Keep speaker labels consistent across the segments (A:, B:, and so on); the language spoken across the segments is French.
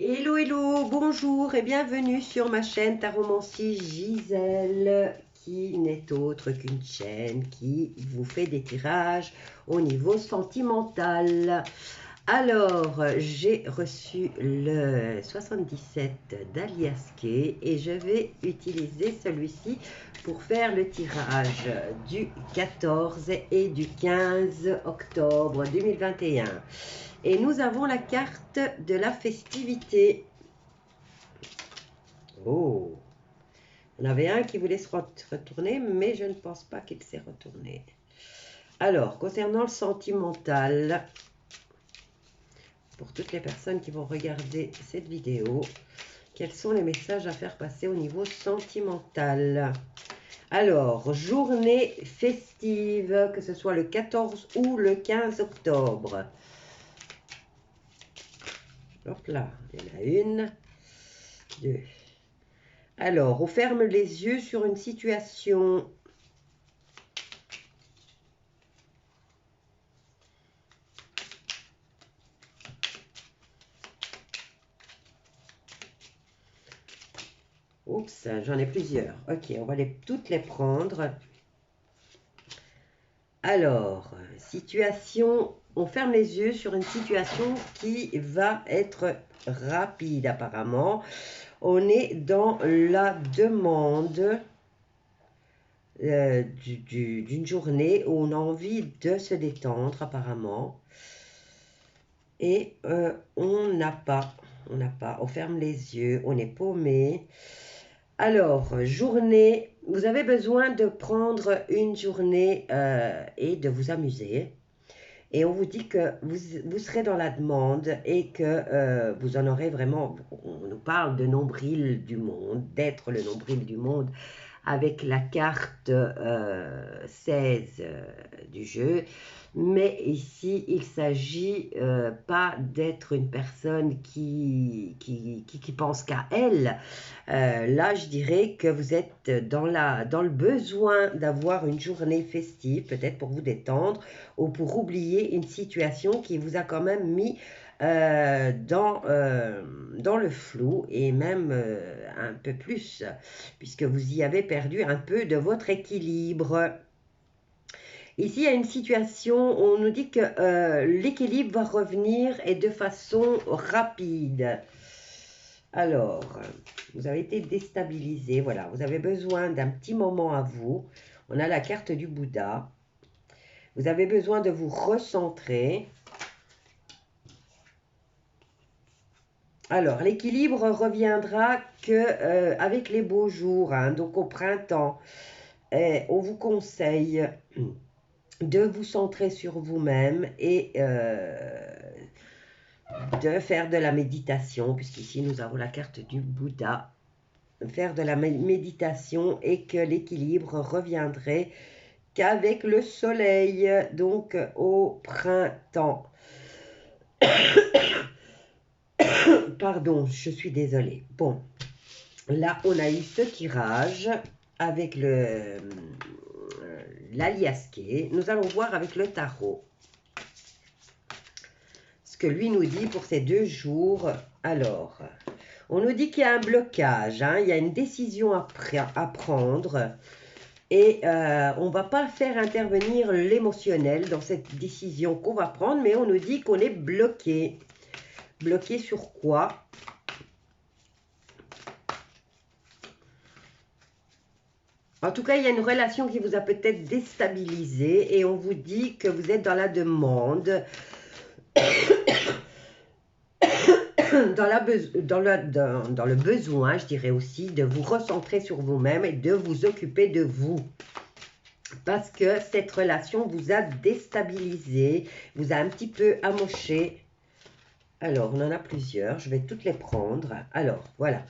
A: Hello, hello, bonjour et bienvenue sur ma chaîne Taromancie Gisèle, qui n'est autre qu'une chaîne qui vous fait des tirages au niveau sentimental. Alors, j'ai reçu le 77 d'Aliaské et je vais utiliser celui-ci pour faire le tirage du 14 et du 15 octobre 2021. Et nous avons la carte de la festivité. Oh, il y en avait un qui voulait se retourner, mais je ne pense pas qu'il s'est retourné. Alors, concernant le sentimental, pour toutes les personnes qui vont regarder cette vidéo, quels sont les messages à faire passer au niveau sentimental? Alors, journée festive, que ce soit le 14 ou le 15 octobre. Hop là, il y en a une, deux. Alors, on ferme les yeux sur une situation. Oups, j'en ai plusieurs. Ok, on va toutes les prendre. Alors, situation, on ferme les yeux sur une situation qui va être rapide apparemment. On est dans la demande d'une journée où on a envie de se détendre apparemment. Et on n'a pas, on ferme les yeux, on est paumé. Alors, journée, vous avez besoin de prendre une journée et de vous amuser. Et on vous dit que vous serez dans la demande et que vous en aurez vraiment, on nous parle de nombril du monde, d'être le nombril du monde avec la carte 16 du jeu. Mais ici, il s'agit pas d'être une personne qui pense qu'à elle. Là, je dirais que vous êtes dans le besoin d'avoir une journée festive, peut-être pour vous détendre ou pour oublier une situation qui vous a quand même mis dans le flou et même un peu plus, puisque vous y avez perdu un peu de votre équilibre. Ici, il y a une situation où on nous dit que l'équilibre va revenir et de façon rapide. Alors, vous avez été déstabilisé, voilà, vous avez besoin d'un petit moment à vous. On a la carte du Bouddha. Vous avez besoin de vous recentrer. Alors, l'équilibre reviendra avec les beaux jours, hein, donc au printemps. On vous conseille de vous centrer sur vous-même et de faire de la méditation, puisqu'ici nous avons la carte du Bouddha. Faire de la méditation et que l'équilibre reviendrait qu'avec le soleil, donc au printemps. Pardon, je suis désolée. Bon, là, on a eu ce tirage avec l'Aliaské. Nous allons voir avec le tarot ce que lui nous dit pour ces 2 jours. Alors, on nous dit qu'il y a un blocage, hein, il y a une décision à prendre. Et on ne va pas faire intervenir l'émotionnel dans cette décision qu'on va prendre, mais on nous dit qu'on est bloqué. Bloqué sur quoi? En tout cas, il y a une relation qui vous a peut-être déstabilisé et on vous dit que vous êtes dans la demande, dans le besoin, je dirais aussi, de vous recentrer sur vous-même et de vous occuper de vous. Parce que cette relation vous a déstabilisé, vous a un petit peu amoché. Alors, on en a plusieurs, je vais toutes les prendre. Alors, voilà.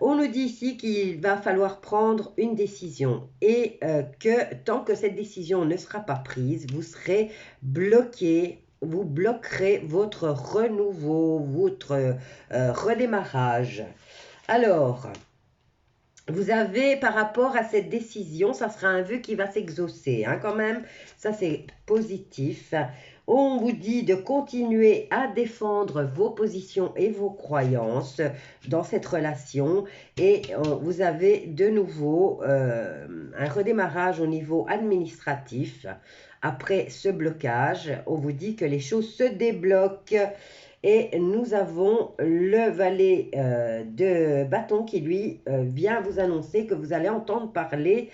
A: On nous dit ici qu'il va falloir prendre une décision et que tant que cette décision ne sera pas prise, vous serez bloqué, vous bloquerez votre renouveau, votre redémarrage. Alors, vous avez par rapport à cette décision, ça sera un vœu qui va s'exaucer, hein, quand même, ça c'est positif. On vous dit de continuer à défendre vos positions et vos croyances dans cette relation. Et vous avez de nouveau un redémarrage au niveau administratif. Après ce blocage, on vous dit que les choses se débloquent. Et nous avons le valet de bâton qui, lui, vient vous annoncer que vous allez entendre parler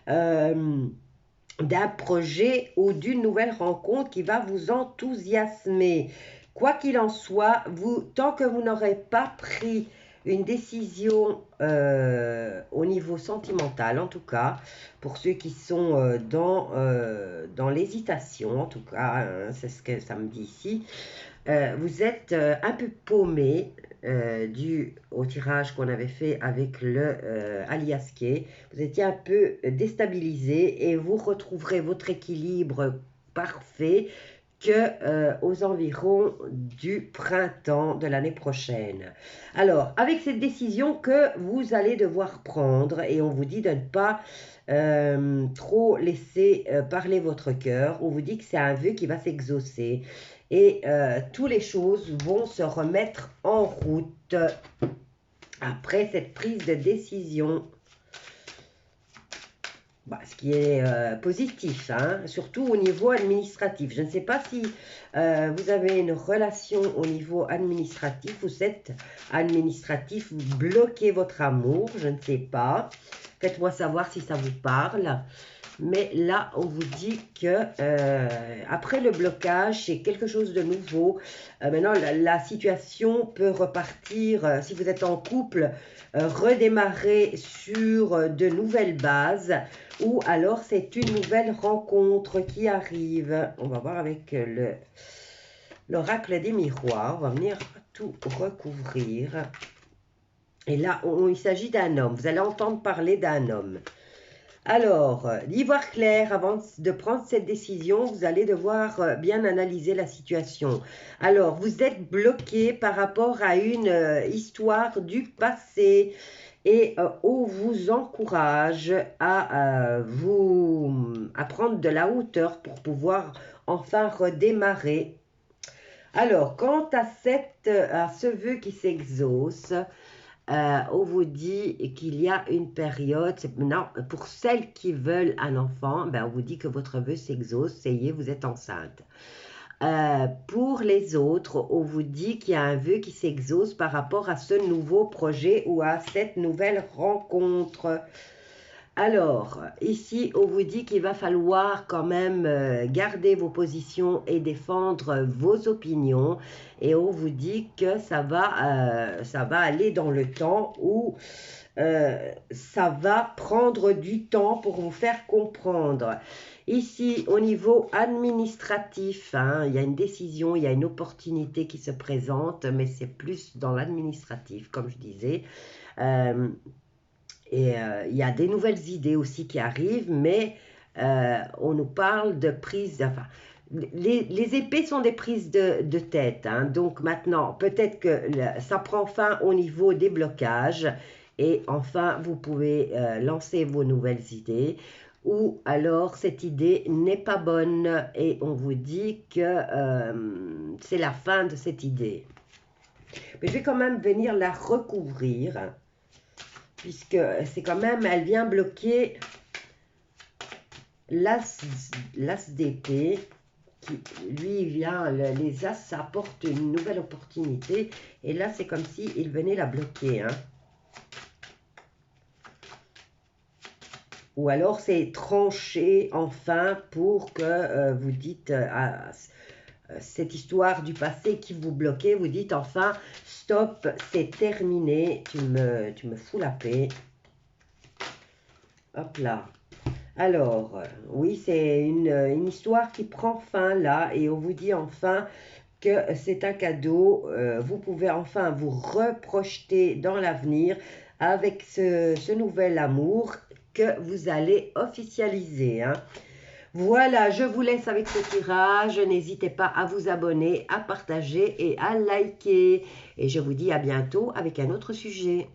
A: d'un projet ou d'une nouvelle rencontre qui va vous enthousiasmer. Quoi qu'il en soit, tant que vous n'aurez pas pris une décision au niveau sentimental, en tout cas, pour ceux qui sont dans l'hésitation, en tout cas, hein, c'est ce que ça me dit ici, vous êtes un peu paumé dû au tirage qu'on avait fait avec le alias Kay. Vous étiez un peu déstabilisé et vous retrouverez votre équilibre parfait aux environs du printemps de l'année prochaine. Alors, avec cette décision que vous allez devoir prendre, et on vous dit de ne pas trop laisser parler votre cœur, on vous dit que c'est un vœu qui va s'exaucer et toutes les choses vont se remettre en route après cette prise de décision. Bah, ce qui est positif, hein, surtout au niveau administratif. Je ne sais pas si vous avez une relation au niveau administratif, vous êtes administratif, vous bloquez votre amour, je ne sais pas. Faites-moi savoir si ça vous parle. Mais là, on vous dit que après le blocage, c'est quelque chose de nouveau. Maintenant, la situation peut repartir, si vous êtes en couple, redémarrer sur de nouvelles bases. Ou alors, c'est une nouvelle rencontre qui arrive. On va voir avec l'oracle des miroirs. On va venir tout recouvrir. Et là, il s'agit d'un homme. Vous allez entendre parler d'un homme. Alors, d'y voir clair, avant de prendre cette décision, vous allez devoir bien analyser la situation. Alors, vous êtes bloqué par rapport à une histoire du passé et on vous encourage à prendre de la hauteur pour pouvoir enfin redémarrer. Alors, quant à ce vœu qui s'exauce, on vous dit qu'il y a une période, maintenant pour celles qui veulent un enfant, ben on vous dit que votre vœu s'exauce, ça y est, vous êtes enceinte. Pour les autres, on vous dit qu'il y a un vœu qui s'exauce par rapport à ce nouveau projet ou à cette nouvelle rencontre. Alors, ici, on vous dit qu'il va falloir quand même garder vos positions et défendre vos opinions. Et on vous dit que ça va aller dans le temps où ça va prendre du temps pour vous faire comprendre. Ici, au niveau administratif, hein, il y a une décision, il y a une opportunité qui se présente, mais c'est plus dans l'administratif, comme je disais. Et il y a des nouvelles idées aussi qui arrivent, mais on nous parle de prise, enfin, les épées sont des prises de tête, hein, donc maintenant, peut-être que ça prend fin au niveau des blocages, et enfin, vous pouvez lancer vos nouvelles idées, ou alors cette idée n'est pas bonne, et on vous dit que c'est la fin de cette idée. Mais je vais quand même venir la recouvrir, puisque c'est quand même, elle vient bloquer l'as d'épée, qui lui vient, les as, ça apporte une nouvelle opportunité, et là c'est comme si il venait la bloquer, hein. Ou alors c'est tranché enfin pour que vous dites cette histoire du passé qui vous bloquait, vous dites enfin stop, c'est terminé, tu me fous la paix. Hop là. Alors, oui, c'est une histoire qui prend fin là et on vous dit enfin que c'est un cadeau. Vous pouvez enfin vous reprojeter dans l'avenir avec ce nouvel amour que vous allez officialiser, hein. Voilà, je vous laisse avec ce tirage. N'hésitez pas à vous abonner, à partager et à liker. Et je vous dis à bientôt avec un autre sujet.